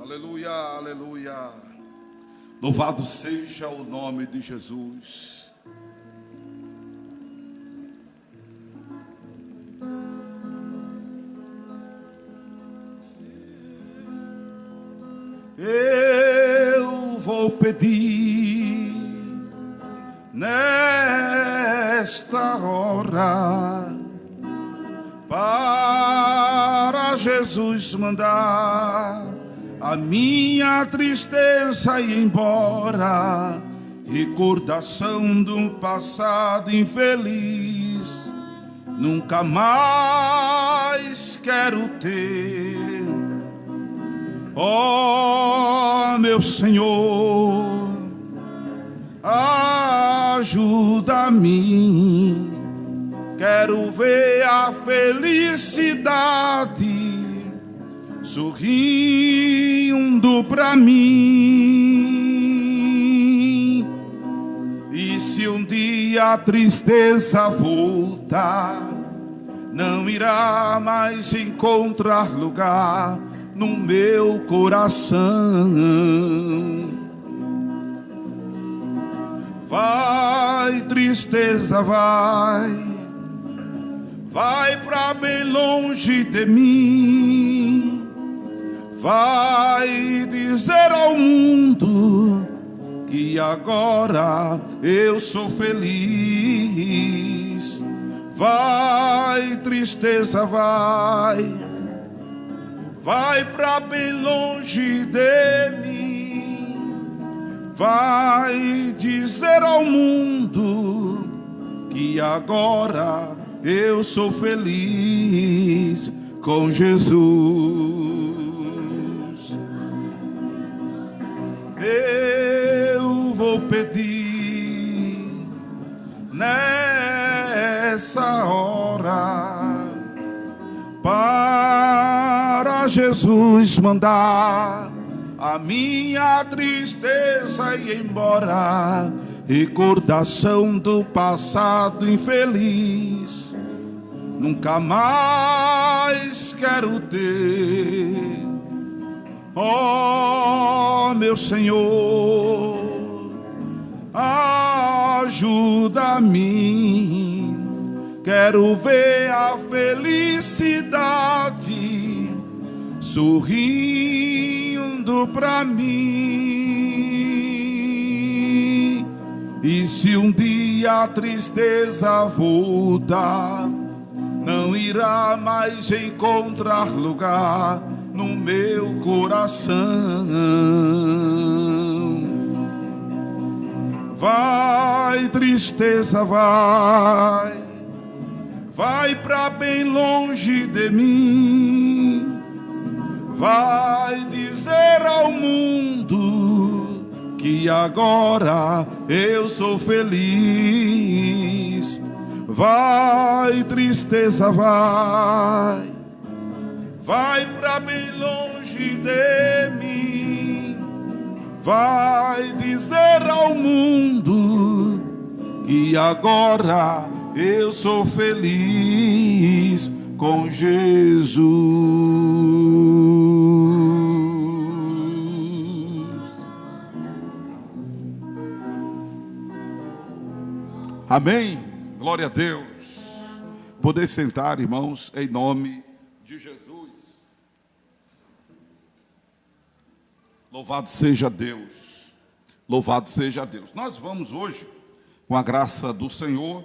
Aleluia, aleluia. Louvado seja o nome de Jesus. Eu vou pedir nesta hora para Jesus mandar a minha tristeza ir embora, recordação do passado infeliz, nunca mais quero ter. Ó meu Senhor, ajuda-me, quero ver a felicidade sorrindo pra mim. E se um dia a tristeza voltar, não irá mais encontrar lugar no meu coração. Vai, tristeza, vai pra bem longe de mim. Vai dizer ao mundo que agora eu sou feliz. Vai, tristeza, vai pra bem longe de mim. Vai dizer ao mundo que agora eu sou feliz com Jesus. Eu vou pedir nessa hora para Jesus mandar a minha tristeza ir embora, recordação do passado infeliz, nunca mais quero ter. Ó meu Senhor, ajuda-me, quero ver a felicidade sorrindo pra mim. E se um dia a tristeza voltar, não irá mais encontrar lugar no meu coração. Vai, tristeza, vai pra bem longe de mim. Vai dizer ao mundo que agora eu sou feliz. Vai, tristeza, vai pra bem longe de mim. Vai dizer ao mundo que agora eu sou feliz com Jesus. Amém. Glória a Deus. Poder sentar, irmãos, em nome de Jesus. Louvado seja Deus. Louvado seja Deus. Nós vamos hoje, com a graça do Senhor,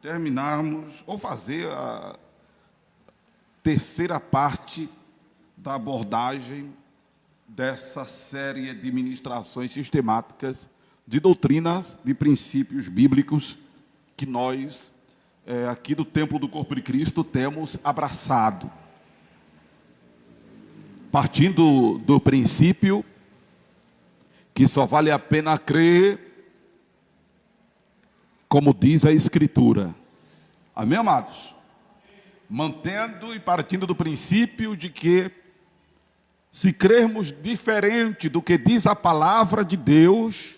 terminarmos ou fazer a terceira parte da abordagem dessa série de ministrações sistemáticas de doutrinas, de princípios bíblicos que nós, aqui do Templo do Corpo de Cristo, temos abraçado. Partindo do princípio que só vale a pena crer como diz a Escritura. Amém, amados? Mantendo e partindo do princípio de que, se crermos diferente do que diz a palavra de Deus,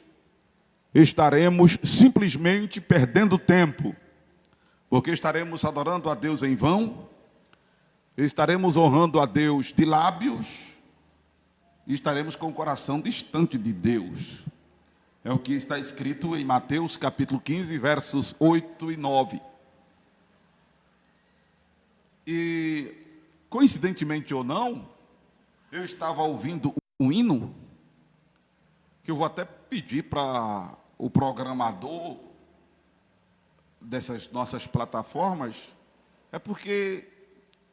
estaremos simplesmente perdendo tempo, porque estaremos adorando a Deus em vão, estaremos honrando a Deus de lábios, e estaremos com o coração distante de Deus. É o que está escrito em Mateus capítulo 15, versos 8 e 9. E, coincidentemente ou não, eu estava ouvindo um hino, que eu vou até pedir para o programador dessas nossas plataformas, é porque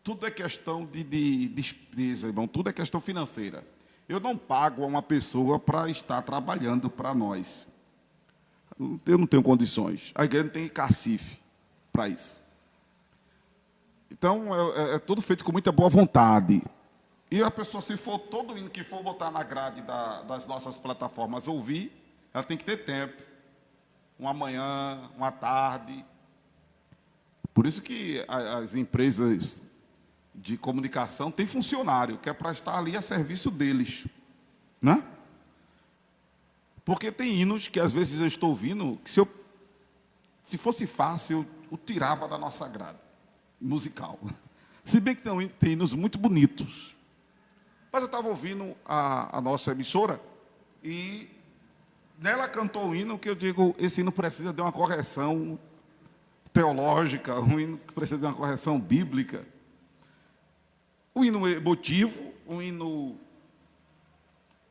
tudo é questão de despesa, irmão, tudo é questão financeira. Eu não pago a uma pessoa para estar trabalhando para nós. Eu não tenho condições. A igreja não tem cacife para isso. Então, é tudo feito com muita boa vontade. E a pessoa, se for todo hino que for botar na grade das nossas plataformas ouvir, ela tem que ter tempo. Uma manhã, uma tarde. Por isso que as empresas de comunicação têm funcionário, que é para estar ali a serviço deles. Né? Porque tem hinos que às vezes eu estou ouvindo, que se fosse fácil, eu tirava da nossa grade musical. Se bem que tem hinos muito bonitos. Mas eu estava ouvindo a nossa emissora e nela cantou um hino que eu digo, esse hino precisa de uma correção teológica, um hino que precisa de uma correção bíblica. Um hino emotivo, um hino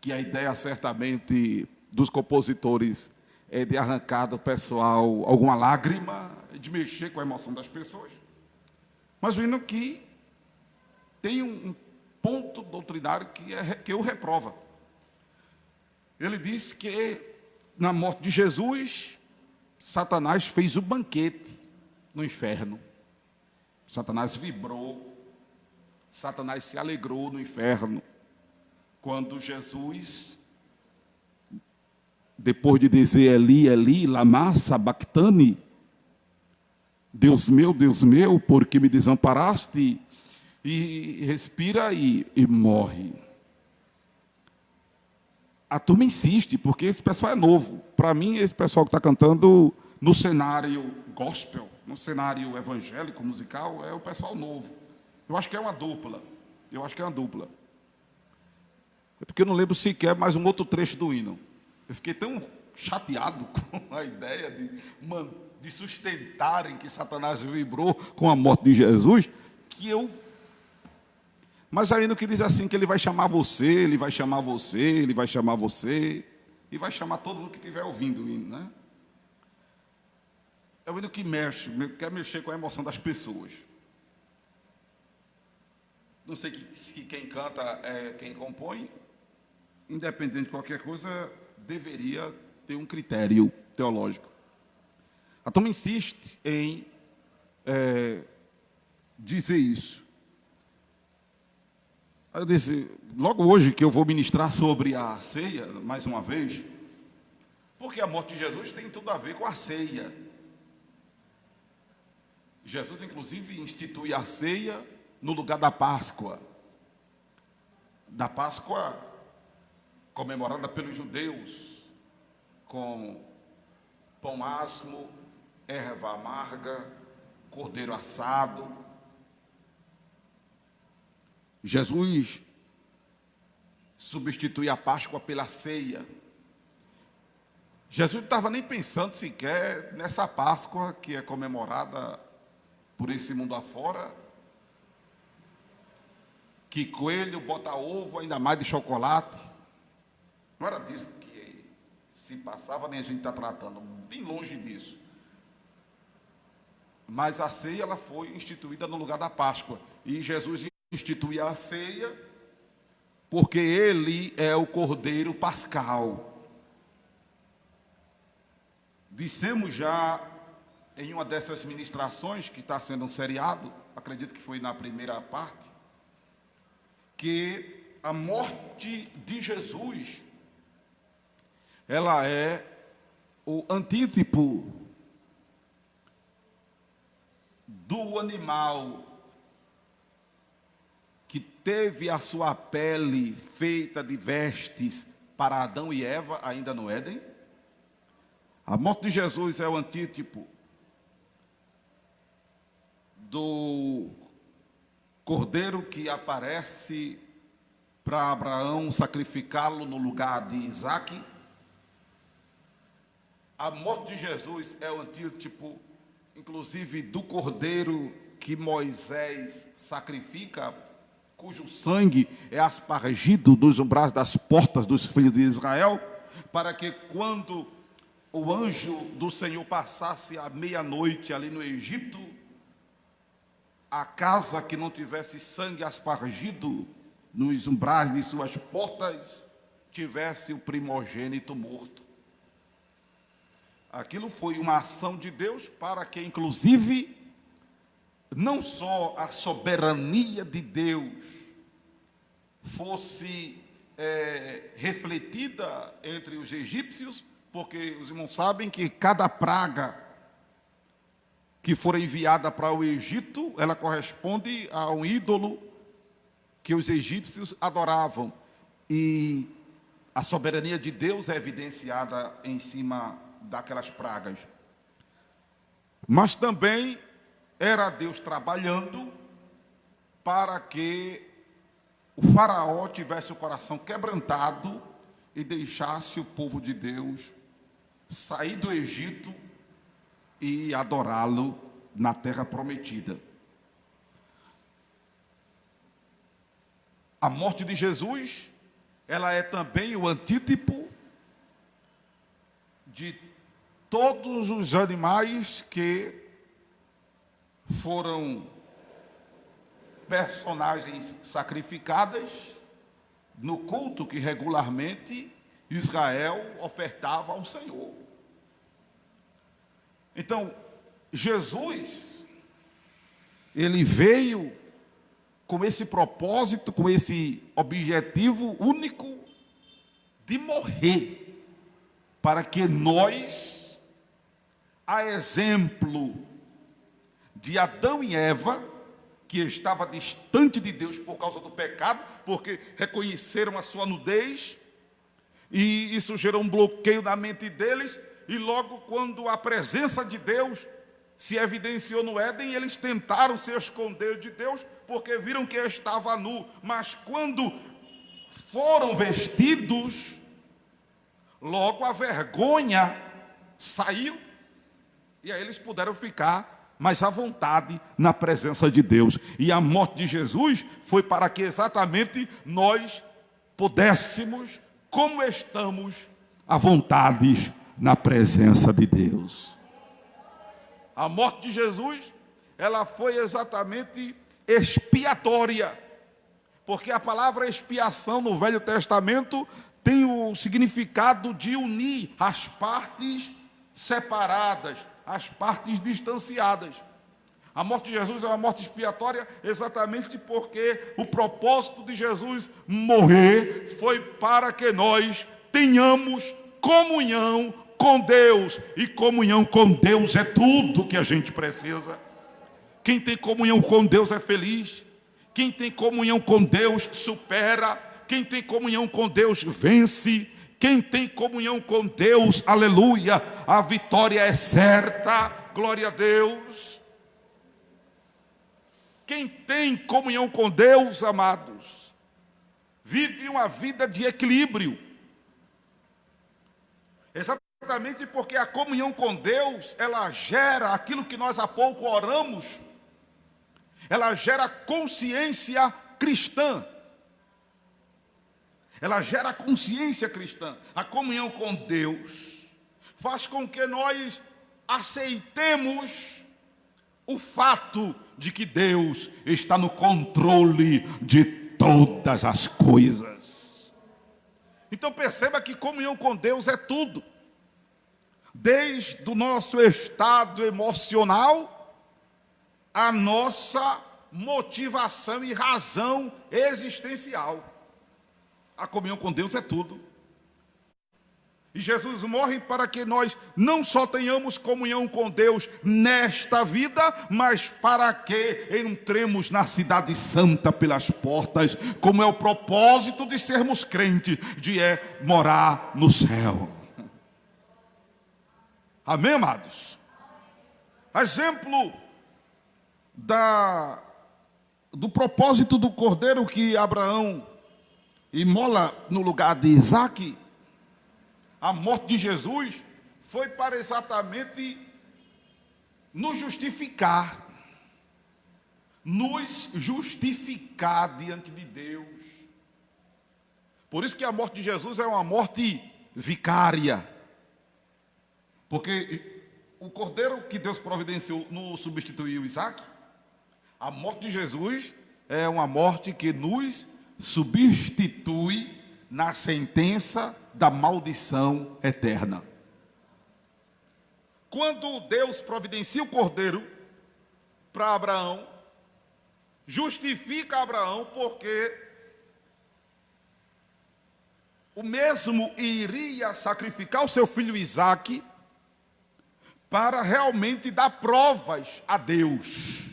que a ideia certamente dos compositores é de arrancar do pessoal alguma lágrima, de mexer com a emoção das pessoas. Mas um hino que tem um ponto doutrinário que o reprova. Ele diz que na morte de Jesus, Satanás fez o banquete no inferno. Satanás vibrou, Satanás se alegrou no inferno, quando Jesus, depois de dizer Eli, Eli, lama sabachthani, Deus meu, por que me desamparaste? E respira e morre. A turma insiste, porque esse pessoal é novo. Para mim, esse pessoal que está cantando no cenário gospel, no cenário evangélico, musical, é o pessoal novo. Eu acho que é uma dupla. É porque eu não lembro sequer mais um outro trecho do hino. Eu fiquei tão chateado com a ideia de sustentarem que Satanás vibrou com a morte de Jesus, que eu... Mas aí no que diz assim, que ele vai chamar você, ele vai chamar você, ele vai chamar você, e vai chamar todo mundo que estiver ouvindo o hino, né? É o hino que quer mexer com a emoção das pessoas. Não sei se quem canta é quem compõe, independente de qualquer coisa, deveria ter um critério teológico. A turma insiste em dizer isso. Eu disse, logo hoje que eu vou ministrar sobre a ceia, mais uma vez, porque a morte de Jesus tem tudo a ver com a ceia. Jesus, inclusive, institui a ceia no lugar da Páscoa. Da Páscoa comemorada pelos judeus, com pão asmo, erva amarga, cordeiro assado. Jesus substitui a Páscoa pela ceia. Jesus não estava nem pensando sequer nessa Páscoa que é comemorada por esse mundo afora, que coelho bota ovo, ainda mais de chocolate. Não era disso que se passava, nem a gente está tratando, bem longe disso. Mas a ceia, ela foi instituída no lugar da Páscoa. E Jesus institui a ceia porque ele é o Cordeiro Pascal. Dissemos já em uma dessas ministrações, que está sendo um seriado, acredito que foi na primeira parte, que a morte de Jesus, ela é o antítipo do animal que teve a sua pele feita de vestes para Adão e Eva, ainda no Éden. A morte de Jesus é o antítipo do cordeiro que aparece para Abraão sacrificá-lo no lugar de Isaque. A morte de Jesus é o antítipo, inclusive, do cordeiro que Moisés sacrifica, cujo sangue é aspargido dos umbrais das portas dos filhos de Israel, para que quando o anjo do Senhor passasse a meia-noite ali no Egito, a casa que não tivesse sangue aspargido nos umbrais de suas portas, tivesse o primogênito morto. Aquilo foi uma ação de Deus para que, inclusive, não só a soberania de Deus fosse refletida entre os egípcios, porque os irmãos sabem que cada praga que for enviada para o Egito, ela corresponde a um ídolo que os egípcios adoravam. E a soberania de Deus é evidenciada em cima daquelas pragas. Mas também era Deus trabalhando para que o faraó tivesse o coração quebrantado e deixasse o povo de Deus sair do Egito e adorá-lo na terra prometida. A morte de Jesus, ela é também o antítipo de todos os animais que foram personagens sacrificadas no culto que regularmente Israel ofertava ao Senhor. Então, Jesus, ele veio com esse propósito, com esse objetivo único de morrer, para que nós, a exemplo de Adão e Eva, que estava distante de Deus por causa do pecado, porque reconheceram a sua nudez, e isso gerou um bloqueio na mente deles, e logo quando a presença de Deus se evidenciou no Éden, eles tentaram se esconder de Deus, porque viram que estava nu, mas quando foram vestidos, logo a vergonha saiu, e aí eles puderam ficar mais à vontade na presença de Deus. E a morte de Jesus foi para que exatamente nós pudéssemos, como estamos, à vontade na presença de Deus. A morte de Jesus, ela foi exatamente expiatória, porque a palavra expiação no Velho Testamento tem o significado de unir as partes separadas, as partes distanciadas. A morte de Jesus é uma morte expiatória exatamente porque o propósito de Jesus morrer foi para que nós tenhamos comunhão com Deus, e comunhão com Deus é tudo que a gente precisa. Quem tem comunhão com Deus é feliz, quem tem comunhão com Deus supera, quem tem comunhão com Deus vence, quem tem comunhão com Deus, aleluia, a vitória é certa, glória a Deus. Quem tem comunhão com Deus, amados, vive uma vida de equilíbrio. Exatamente porque a comunhão com Deus, ela gera aquilo que nós há pouco oramos, ela gera consciência cristã. Ela gera consciência cristã. A comunhão com Deus faz com que nós aceitemos o fato de que Deus está no controle de todas as coisas. Então perceba que comunhão com Deus é tudo. Desde o nosso estado emocional, a nossa motivação e razão existencial. A comunhão com Deus é tudo. E Jesus morre para que nós não só tenhamos comunhão com Deus nesta vida, mas para que entremos na cidade santa pelas portas, como é o propósito de sermos crentes, de morar no céu. Amém, amados? Exemplo do propósito do cordeiro que Abraão imola no lugar de Isaque, a morte de Jesus foi para exatamente nos justificar diante de Deus. Por isso que a morte de Jesus é uma morte vicária, porque o cordeiro que Deus providenciou não substituiu Isaque. A morte de Jesus é uma morte que nos substitui na sentença da maldição eterna. Quando Deus providencia o cordeiro para Abraão, justifica Abraão, porque o mesmo iria sacrificar o seu filho Isaque para realmente dar provas a Deus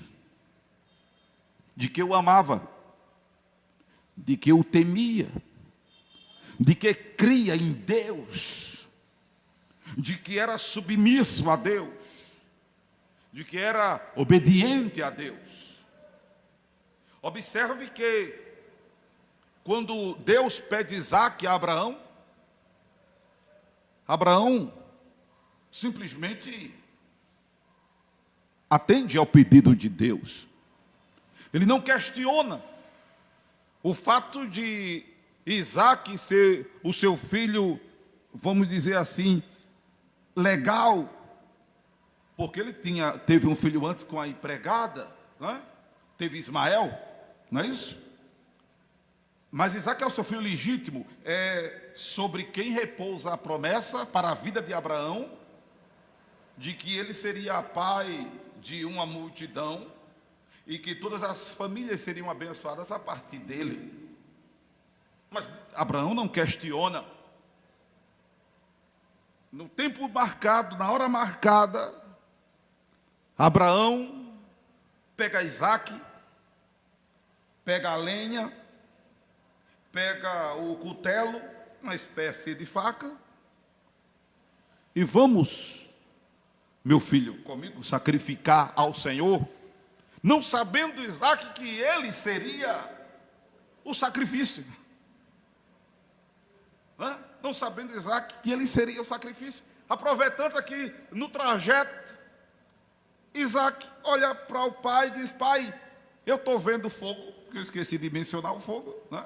de que o amava, de que o temia, de que cria em Deus, de que era submisso a Deus, de que era obediente a Deus. Observe que quando Deus pede Isaque a Abraão, Abraão simplesmente atende ao pedido de Deus. Ele não questiona o fato de Isaque ser o seu filho, vamos dizer assim, legal, porque ele teve um filho antes com a empregada, né? Teve Ismael, não é isso? Mas Isaque é o seu filho legítimo, é sobre quem repousa a promessa para a vida de Abraão, de que ele seria pai de uma multidão e que todas as famílias seriam abençoadas a partir dele. Mas Abraão não questiona. No tempo marcado, na hora marcada, Abraão pega Isaque, pega a lenha, pega o cutelo, uma espécie de faca, e vamos, meu filho, comigo, sacrificar ao Senhor, não sabendo Isaque que ele seria o sacrifício. Não sabendo Isaque que ele seria o sacrifício. Aproveitando aqui no trajeto, Isaque olha para o pai e diz: pai, eu estou vendo fogo, porque eu esqueci de mencionar o fogo, né?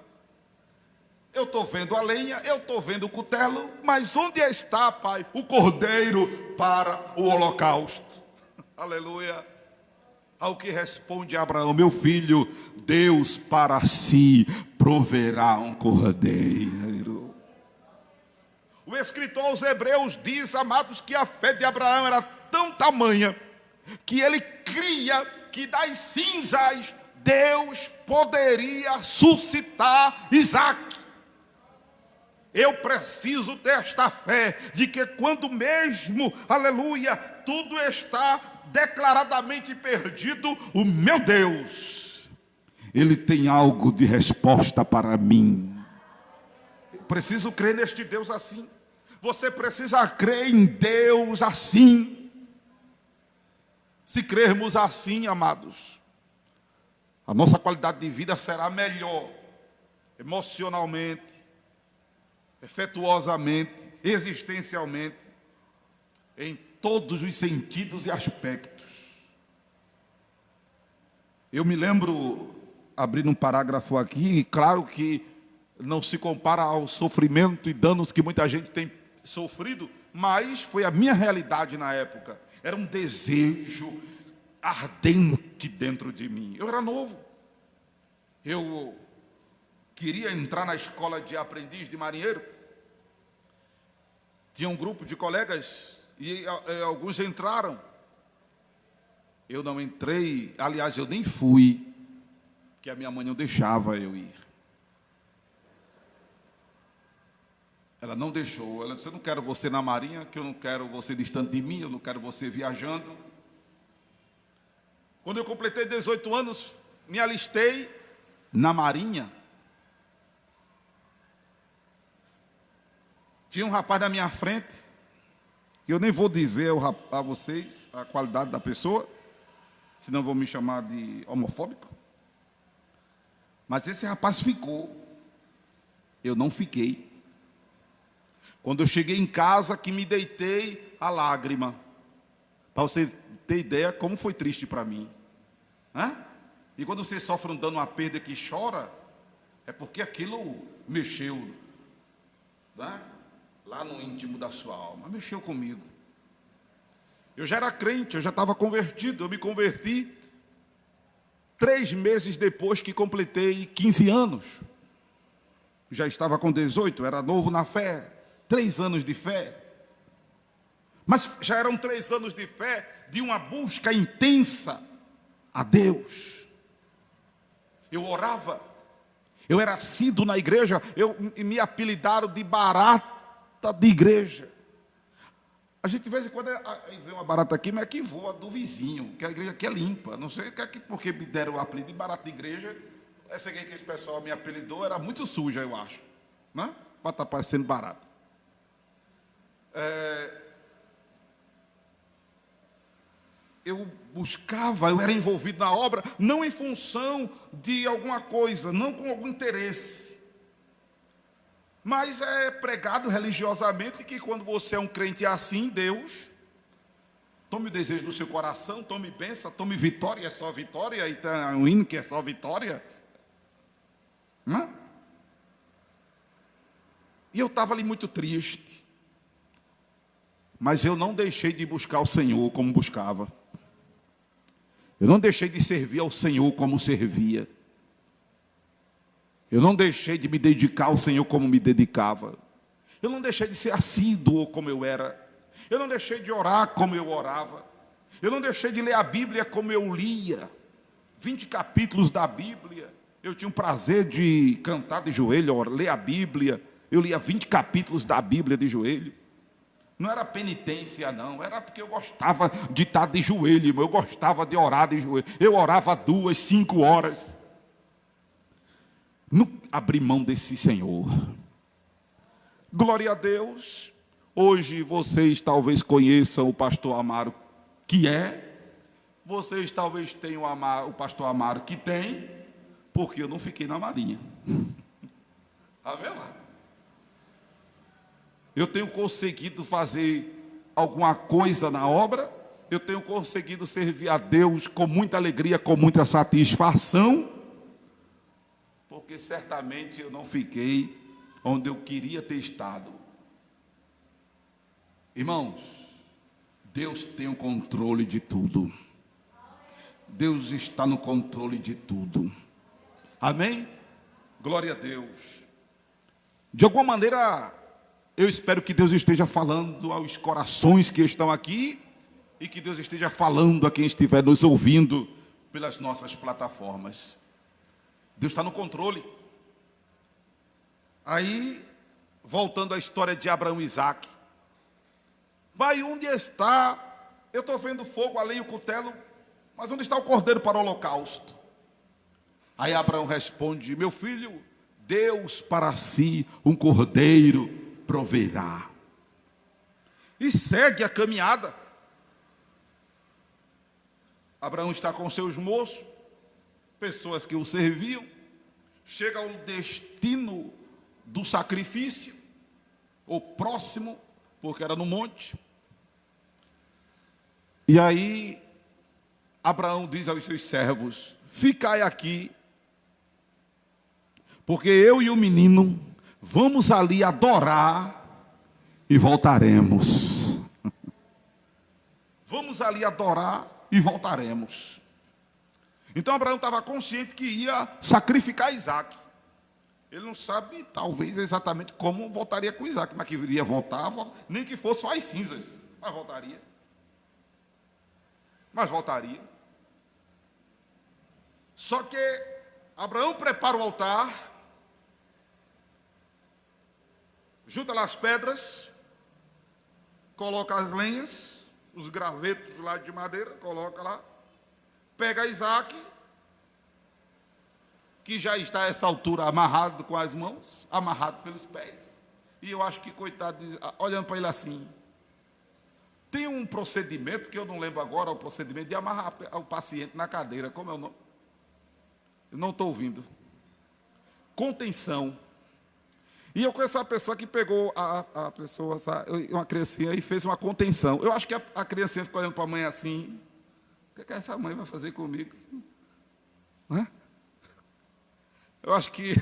Eu estou vendo a lenha, eu estou vendo o cutelo, mas onde está, pai, o cordeiro para o holocausto? Aleluia. Ao que responde Abraão: meu filho, Deus para si proverá um cordeiro. O escritor aos Hebreus diz, amados, que a fé de Abraão era tão tamanha que ele cria que das cinzas Deus poderia suscitar Isaque. Eu preciso desta fé, de que quando mesmo, aleluia, tudo está declaradamente perdido, o meu Deus, Ele tem algo de resposta para mim. Eu preciso crer neste Deus assim. Você precisa crer em Deus assim. Se crermos assim, amados, a nossa qualidade de vida será melhor, emocionalmente, afetuosamente, existencialmente, em todos os sentidos e aspectos. Eu me lembro, abrindo um parágrafo aqui, claro que não se compara ao sofrimento e danos que muita gente tem sofrido, mas foi a minha realidade na época. Era um desejo ardente dentro de mim. Eu era novo. Eu queria entrar na escola de aprendiz de marinheiro. Tinha um grupo de colegas e alguns entraram. Eu não entrei, aliás, eu nem fui, porque a minha mãe não deixava eu ir. Ela não deixou. Ela disse: eu não quero você na marinha, que eu não quero você distante de mim, eu não quero você viajando. Quando eu completei 18 anos, me alistei na marinha. Tinha um rapaz na minha frente, que eu nem vou dizer a vocês a qualidade da pessoa, senão vão me chamar de homofóbico. Mas esse rapaz ficou. Eu não fiquei. Quando eu cheguei em casa, que me deitei, a lágrima. Para você ter ideia como foi triste para mim. E quando você sofre um dano, uma perda que chora, é porque aquilo mexeu, lá no íntimo da sua alma, mexeu comigo. Eu já era crente, eu já estava convertido, eu me converti 3 meses depois que completei 15 anos. Já estava com 18, era novo na fé, 3 anos de fé. Mas já eram 3 anos de fé, de uma busca intensa a Deus. Eu orava, eu era assíduo na igreja, me apelidaram de barata de igreja. A gente de vez em quando vê uma barata aqui, mas aqui voa do vizinho, que a igreja aqui é limpa. Não sei porque me deram o apelido de barata de igreja. Essa aqui que esse pessoal me apelidou era muito suja, eu acho, né? Para estar parecendo barata. Eu buscava, eu era envolvido na obra, não em função de alguma coisa, não com algum interesse. Mas é pregado religiosamente que quando você é um crente assim, Deus, tome o desejo do seu coração, tome bênção, tome vitória, é só vitória, e tem um hino que é só vitória. E eu estava ali muito triste. Mas eu não deixei de buscar o Senhor como buscava. Eu não deixei de servir ao Senhor como servia. Eu não deixei de me dedicar ao Senhor como me dedicava. Eu não deixei de ser assíduo como eu era. Eu não deixei de orar como eu orava. Eu não deixei de ler a Bíblia como eu lia. 20 capítulos da Bíblia. Eu tinha o prazer de cantar de joelho, ler a Bíblia. Eu lia 20 capítulos da Bíblia de joelho. Não era penitência, não. Era porque eu gostava de estar de joelho. Eu gostava de orar de joelho. Eu orava 2, 5 horas. Não abri mão desse Senhor. Glória a Deus. Hoje vocês talvez conheçam o pastor Amaro, que é. Vocês talvez tenham o pastor Amaro, que tem, porque eu não fiquei na marinha. Está vendo lá? Eu tenho conseguido fazer alguma coisa na obra, eu tenho conseguido servir a Deus com muita alegria, com muita satisfação, porque certamente eu não fiquei onde eu queria ter estado. Irmãos, Deus tem o controle de tudo. Deus está no controle de tudo. Amém? Glória a Deus. De alguma maneira, eu espero que Deus esteja falando aos corações que estão aqui e que Deus esteja falando a quem estiver nos ouvindo pelas nossas plataformas. Deus está no controle. Aí, voltando à história de Abraão e Isaque. Pai, onde está? Eu estou vendo fogo, a lenha e o cutelo, mas onde está o cordeiro para o holocausto? Aí Abraão responde: meu filho, Deus para si um cordeiro proverá. E segue a caminhada. Abraão está com seus moços, pessoas que o serviam. Chega ao destino do sacrifício, ou próximo, porque era no monte. E aí Abraão diz aos seus servos: ficai aqui, porque eu e o menino vamos ali adorar e voltaremos. Vamos ali adorar e voltaremos. Então Abraão estava consciente que ia sacrificar Isaque. Ele não sabe, talvez, exatamente como voltaria com Isaque, mas que iria voltar, nem que fosse só as cinzas, mas voltaria. Só que Abraão prepara o altar, junta lá as pedras, coloca as lenhas, os gravetos lá de madeira, coloca lá, pega Isaque, que já está a essa altura amarrado com as mãos, amarrado pelos pés, e eu acho que, coitado, olhando para ele assim, tem um procedimento, que eu não lembro agora, o procedimento de amarrar o paciente na cadeira, como é o nome? Eu não estou ouvindo. Contenção. E eu conheço uma pessoa que pegou a pessoa, uma criancinha, e fez uma contenção. Eu acho que a criancinha ficou olhando para a mãe assim: o que essa mãe vai fazer comigo? Não é? Eu acho que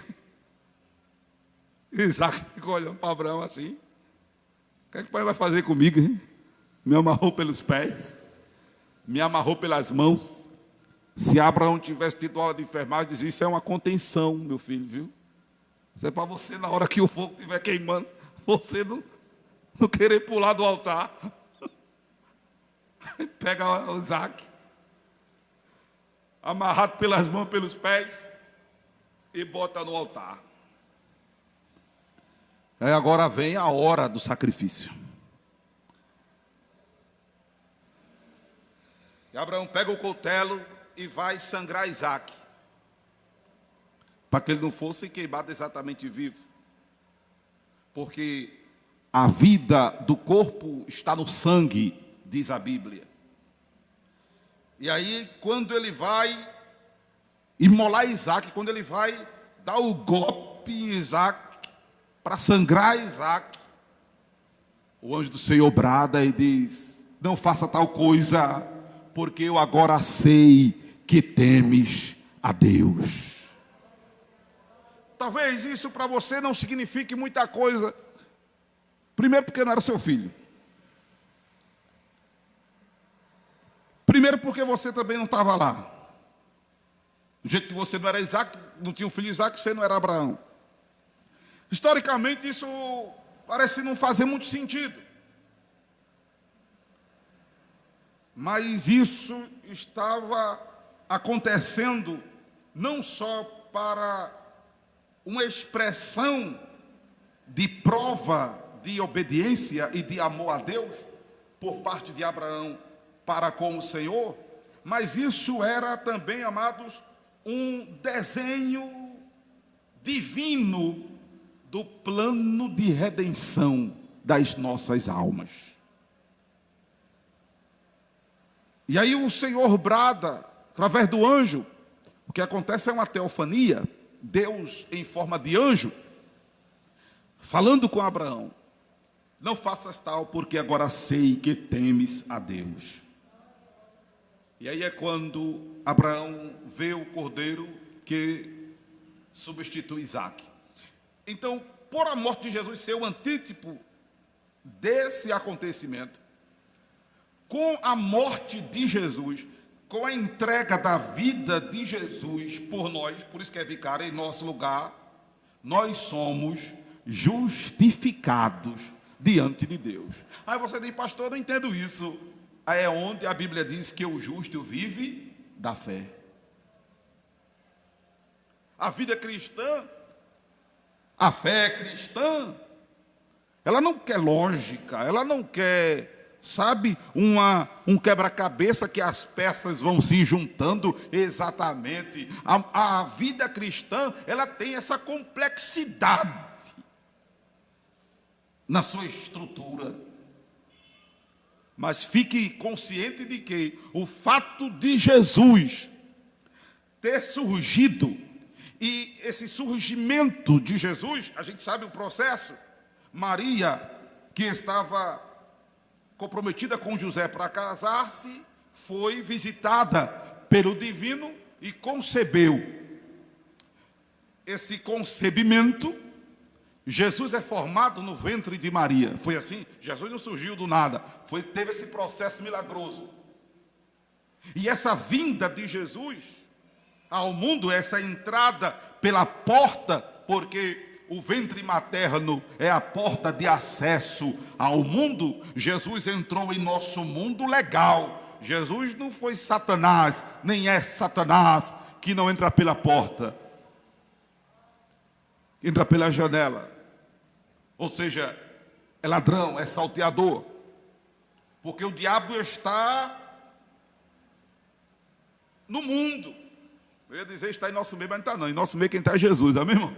Isaac ficou olhando para Abraão assim: o que o pai vai fazer comigo, hein? Me amarrou pelos pés, me amarrou pelas mãos. Se Abraão tivesse tido aula de enfermagem, dizia: isso é uma contenção, meu filho, viu? Isso é para você, na hora que o fogo estiver queimando, você não querer pular do altar. Pega o Isaac, amarrado pelas mãos, pelos pés, e bota no altar. Aí agora vem a hora do sacrifício. E Abraão pega o cutelo e vai sangrar Isaac, para que ele não fosse queimado exatamente vivo. Porque a vida do corpo está no sangue, diz a Bíblia. E aí, quando ele vai imolar Isaac, quando ele vai dar o golpe em Isaac, para sangrar Isaac, o anjo do Senhor brada e diz: não faça tal coisa, porque eu agora sei que temes a Deus. Talvez isso para você não signifique muita coisa. Primeiro, porque não era seu filho. Primeiro, porque você também não estava lá. Do jeito que você não era Isaac, não tinha um filho Isaac, você não era Abraão. Historicamente, isso parece não fazer muito sentido. Mas isso estava acontecendo não só para uma expressão de prova de obediência e de amor a Deus por parte de Abraão para com o Senhor, mas isso era também, amados, um desenho divino do plano de redenção das nossas almas. E aí o Senhor brada, através do anjo. O que acontece é uma teofania, Deus em forma de anjo, falando com Abraão: não faças tal, porque agora sei que temes a Deus. E aí é quando Abraão vê o cordeiro que substitui Isaac. Então, por a morte de Jesus ser o antítipo desse acontecimento, com a morte de Jesus, com a entrega da vida de Jesus por nós, por isso que é vicário em nosso lugar, nós somos justificados diante de Deus. Aí você diz: pastor, eu não entendo isso. Aí é onde a Bíblia diz que o justo vive da fé. A vida cristã, a fé cristã, ela não quer lógica, ela não quer, sabe, um quebra-cabeça que as peças vão se juntando exatamente. A vida cristã, ela tem essa complexidade na sua estrutura. Mas fique consciente de que o fato de Jesus ter surgido, e esse surgimento de Jesus, a gente sabe o processo. Maria, que estava comprometida com José para casar-se, foi visitada pelo divino e concebeu. Esse concebimento, Jesus é formado no ventre de Maria. Foi assim? Jesus não surgiu do nada. Teve esse processo milagroso. E essa vinda de Jesus ao mundo, essa entrada pela porta, porque o ventre materno é a porta de acesso ao mundo. Jesus entrou em nosso mundo legal. Jesus não foi Satanás, nem é Satanás que não entra pela porta. Entra pela janela. Ou seja, é ladrão, é salteador. Porque o diabo está no mundo. Eu ia dizer está em nosso meio, mas não está não. Em nosso meio quem está é Jesus, amém, irmão?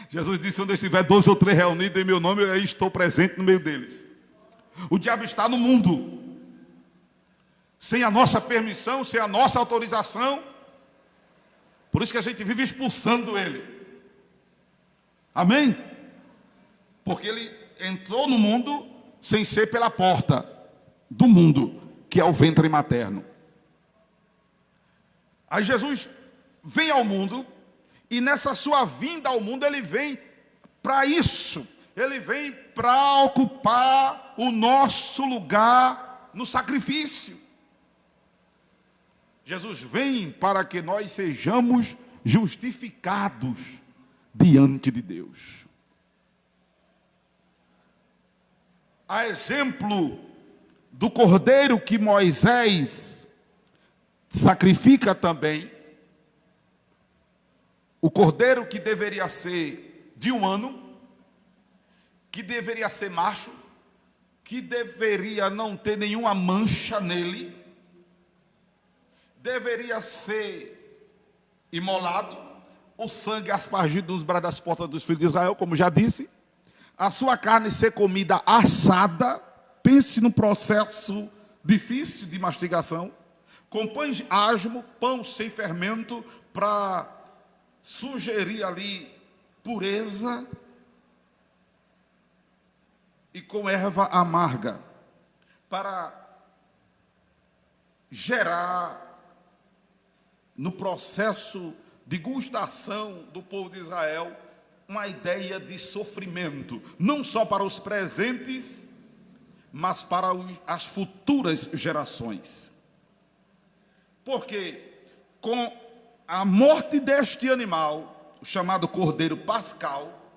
Jesus disse: onde estiver 2 ou 3 reunidos em meu nome, eu estou presente no meio deles. O diabo está no mundo. Sem a nossa permissão, sem a nossa autorização. Por isso que a gente vive expulsando ele. Amém? Porque ele entrou no mundo sem ser pela porta do mundo, que é o ventre materno. Aí Jesus vem ao mundo, e nessa sua vinda ao mundo, ele vem para isso. Ele vem para ocupar o nosso lugar no sacrifício. Jesus vem para que nós sejamos justificados diante de Deus. A exemplo do cordeiro que Moisés sacrifica também, o cordeiro que deveria ser de um ano, que deveria ser macho, que deveria não ter nenhuma mancha nele, deveria ser imolado, o sangue aspargido nos braços das portas dos filhos de Israel, como já disse, a sua carne ser comida assada. Pense num processo difícil de mastigação, com pães asmo, pão sem fermento, para sugerir ali pureza, e com erva amarga, para gerar no processo de gustação do povo de Israel uma ideia de sofrimento, não só para os presentes, mas para as futuras gerações. Porque com a morte deste animal, chamado Cordeiro Pascal,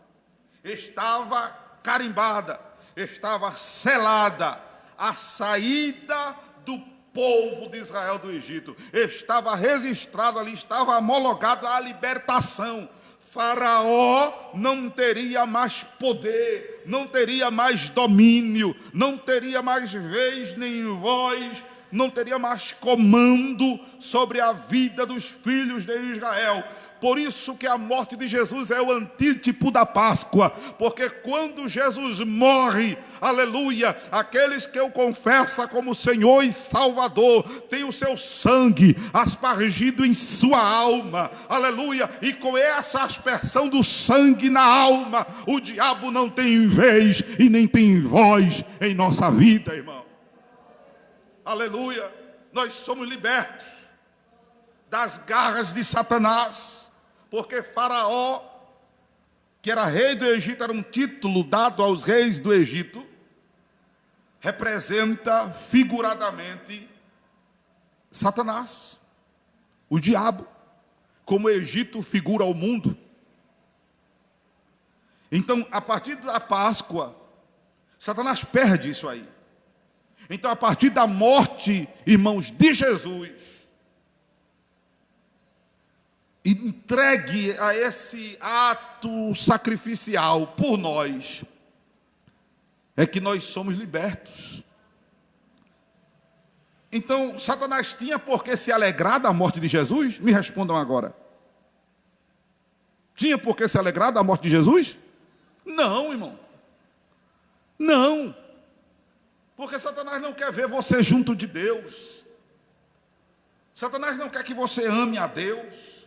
estava carimbada, estava selada a saída do povo de Israel do Egito. Estava registrado ali, estava homologada a libertação. Faraó não teria mais poder, não teria mais domínio, não teria mais vez nem voz, não teria mais comando sobre a vida dos filhos de Israel. Por isso que a morte de Jesus é o antítipo da Páscoa, porque quando Jesus morre, aleluia, aqueles que o confessam como Senhor e Salvador, têm o seu sangue aspargido em sua alma, aleluia, e com essa aspersão do sangue na alma, o diabo não tem vez e nem tem voz em nossa vida, irmão. Aleluia, nós somos libertos das garras de Satanás, porque Faraó, que era rei do Egito, era um título dado aos reis do Egito, representa figuradamente Satanás, o diabo, como o Egito figura o mundo. Então, a partir da Páscoa, Satanás perde isso aí. Então, a partir da morte, irmãos, de Jesus, entregue a esse ato sacrificial por nós, é que nós somos libertos. Então, Satanás tinha por que se alegrar da morte de Jesus? Me respondam agora. Tinha por que se alegrar da morte de Jesus? Não, irmão. Não. Porque Satanás não quer ver você junto de Deus. Satanás não quer que você ame a Deus.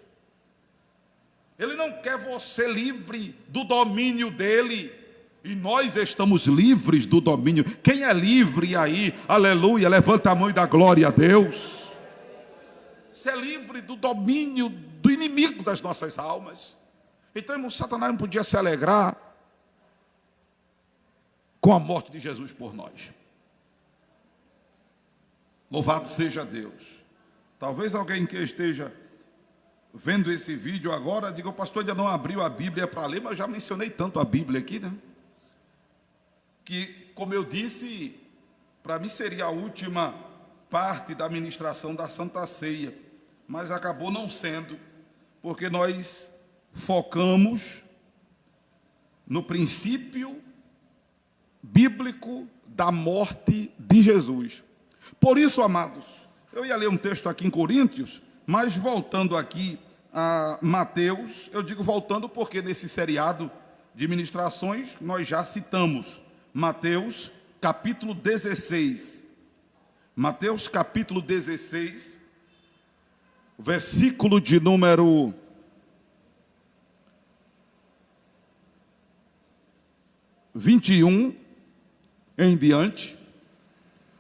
Ele não quer você livre do domínio dele. E nós estamos livres do domínio. Quem é livre aí? Aleluia, levanta a mão e dá glória a Deus. Você é livre do domínio do inimigo das nossas almas. Então, irmão, Satanás não podia se alegrar com a morte de Jesus por nós. Louvado seja Deus. Talvez alguém que esteja vendo esse vídeo agora diga: o pastor ainda não abriu a Bíblia para ler, mas eu já mencionei tanto a Bíblia aqui, né? Que, como eu disse, para mim seria a última parte da ministração da Santa Ceia, mas acabou não sendo, porque nós focamos no princípio bíblico da morte de Jesus. Por isso, amados, eu ia ler um texto aqui em Coríntios, mas voltando aqui a Mateus, eu digo voltando porque nesse seriado de ministrações nós já citamos Mateus capítulo 16. Mateus capítulo 16, versículo de número 21 em diante,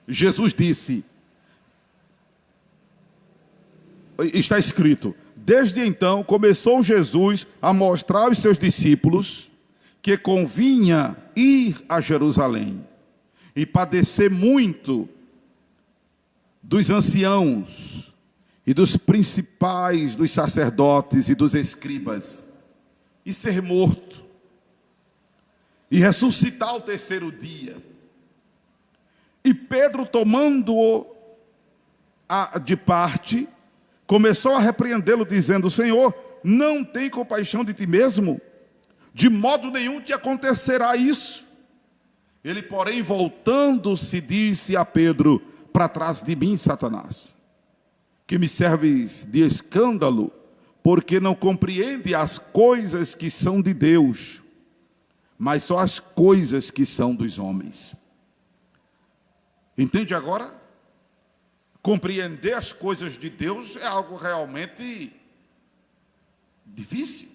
Jesus disse, está escrito, desde então começou Jesus a mostrar aos seus discípulos que convinha ir a Jerusalém e padecer muito dos anciãos e dos principais, dos sacerdotes e dos escribas, e ser morto, e ressuscitar ao terceiro dia. E Pedro, tomando-o de parte, começou a repreendê-lo, dizendo, Senhor, não tem compaixão de ti mesmo? De modo nenhum te acontecerá isso. Ele, porém, voltando-se, disse a Pedro, para trás de mim, Satanás, que me serves de escândalo, porque não compreende as coisas que são de Deus, mas só as coisas que são dos homens. Entende agora? Compreender as coisas de Deus é algo realmente difícil.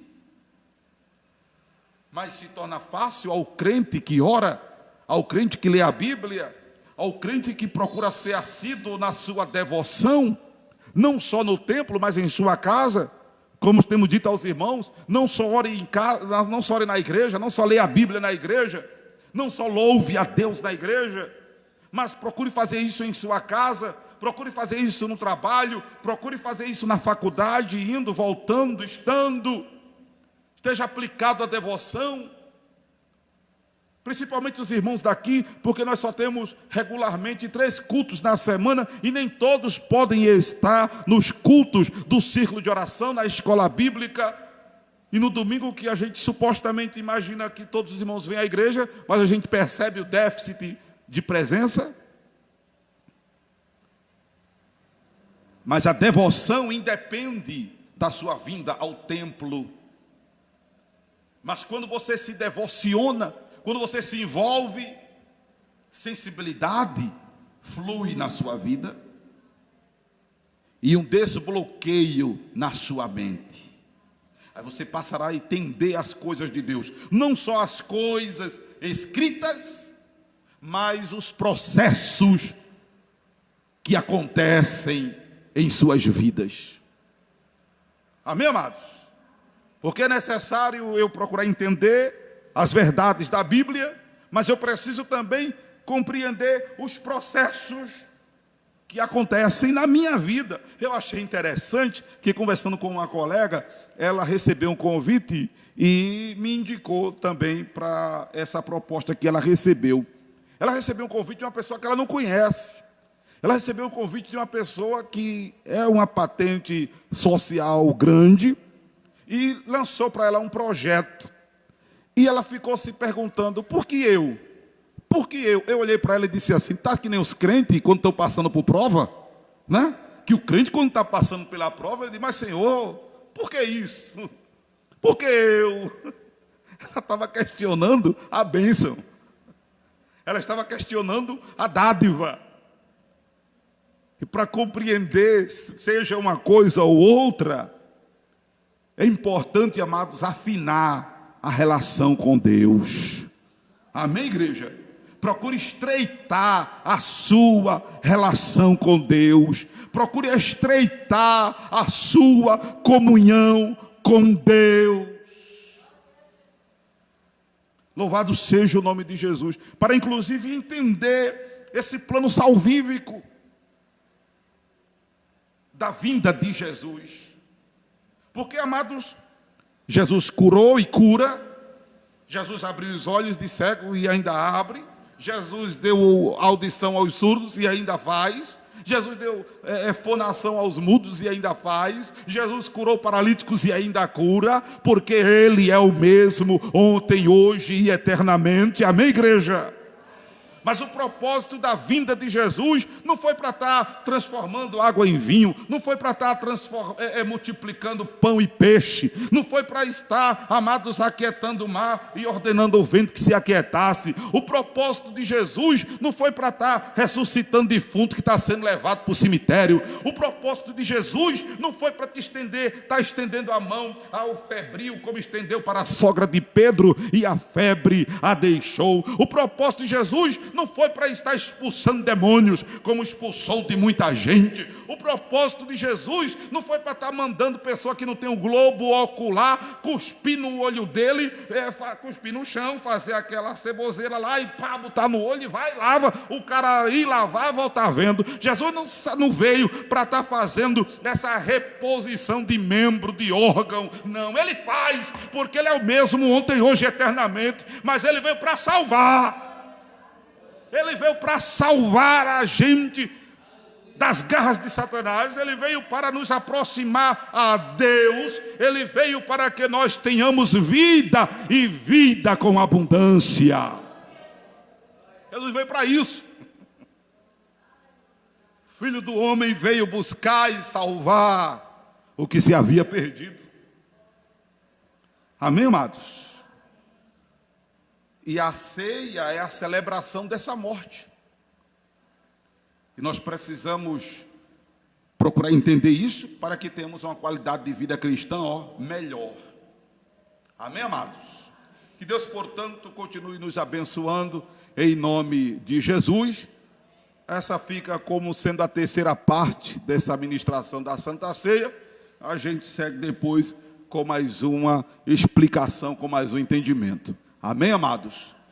Mas se torna fácil ao crente que ora, ao crente que lê a Bíblia, ao crente que procura ser assíduo na sua devoção, não só no templo, mas em sua casa, como temos dito aos irmãos, não só ore em casa, não só ore na igreja, não só leia a Bíblia na igreja, não só louve a Deus na igreja, mas procure fazer isso em sua casa, procure fazer isso no trabalho, procure fazer isso na faculdade, indo, voltando, estando, esteja aplicado à devoção, principalmente os irmãos daqui, porque nós só temos regularmente 3 cultos na semana, e nem todos podem estar nos cultos do círculo de oração, na escola bíblica, e no domingo que a gente supostamente imagina que todos os irmãos vêm à igreja, mas a gente percebe o déficit de presença. Mas a devoção independe da sua vinda ao templo. Mas quando você se devociona, quando você se envolve, sensibilidade flui na sua vida e um desbloqueio na sua mente. Aí você passará a entender as coisas de Deus, não só as coisas escritas, mas os processos que acontecem em suas vidas. Amém, amados? Porque é necessário eu procurar entender as verdades da Bíblia, mas eu preciso também compreender os processos que acontecem na minha vida. Eu achei interessante que, conversando com uma colega, ela recebeu um convite e me indicou também para essa proposta que ela recebeu. Ela recebeu um convite de uma pessoa que ela não conhece. Ela recebeu um convite de uma pessoa que é uma patente social grande e lançou para ela um projeto. E ela ficou se perguntando, por que eu? Por que eu? Eu olhei para ela e disse assim, tá que nem os crentes quando estão passando por prova, né? Que o crente quando está passando pela prova, ele diz, mas Senhor, por que isso? Por que eu? Ela estava questionando a bênção. Ela estava questionando a dádiva. E para compreender, seja uma coisa ou outra, é importante, amados, afinar a relação com Deus. Amém, igreja? Procure estreitar a sua relação com Deus. Procure estreitar a sua comunhão com Deus. Louvado seja o nome de Jesus. Para inclusive entender esse plano salvífico da vinda de Jesus. Porque, amados, Jesus curou e cura, Jesus abriu os olhos de cego e ainda abre, Jesus deu audição aos surdos e ainda faz, Jesus deu fonação aos mudos e ainda faz, Jesus curou paralíticos e ainda cura, porque Ele é o mesmo ontem, hoje e eternamente. Amém, igreja? Mas o propósito da vinda de Jesus não foi para estar transformando água em vinho, não foi para estar multiplicando pão e peixe, não foi para estar, amados, aquietando o mar e ordenando o vento que se aquietasse. O propósito de Jesus não foi para estar ressuscitando defunto que está sendo levado para o cemitério. O propósito de Jesus não foi para estar estendendo a mão ao febril, como estendeu para a sogra de Pedro, e a febre a deixou. O propósito de Jesus não foi para estar expulsando demônios, como expulsou de muita gente. O propósito de Jesus não foi para estar mandando pessoa que não tem um globo ocular, cuspir no olho dele, cuspir no chão, fazer aquela ceboseira lá e pá, botar no olho e vai, lava. O cara ir lavar, voltar vendo. Jesus não veio para estar fazendo essa reposição de membro, de órgão. Não, ele faz, porque ele é o mesmo ontem, hoje e eternamente. Mas ele veio para salvar. Ele veio para salvar a gente das garras de Satanás. Ele veio para nos aproximar a Deus. Ele veio para que nós tenhamos vida e vida com abundância. Ele veio para isso. Filho do homem veio buscar e salvar o que se havia perdido. Amém, amados? E a ceia é a celebração dessa morte. E nós precisamos procurar entender isso para que tenhamos uma qualidade de vida cristã melhor. Amém, amados? Que Deus, portanto, continue nos abençoando em nome de Jesus. Essa fica como sendo a terceira parte dessa ministração da Santa Ceia. A gente segue depois com mais uma explicação, com mais um entendimento. Amém, amados?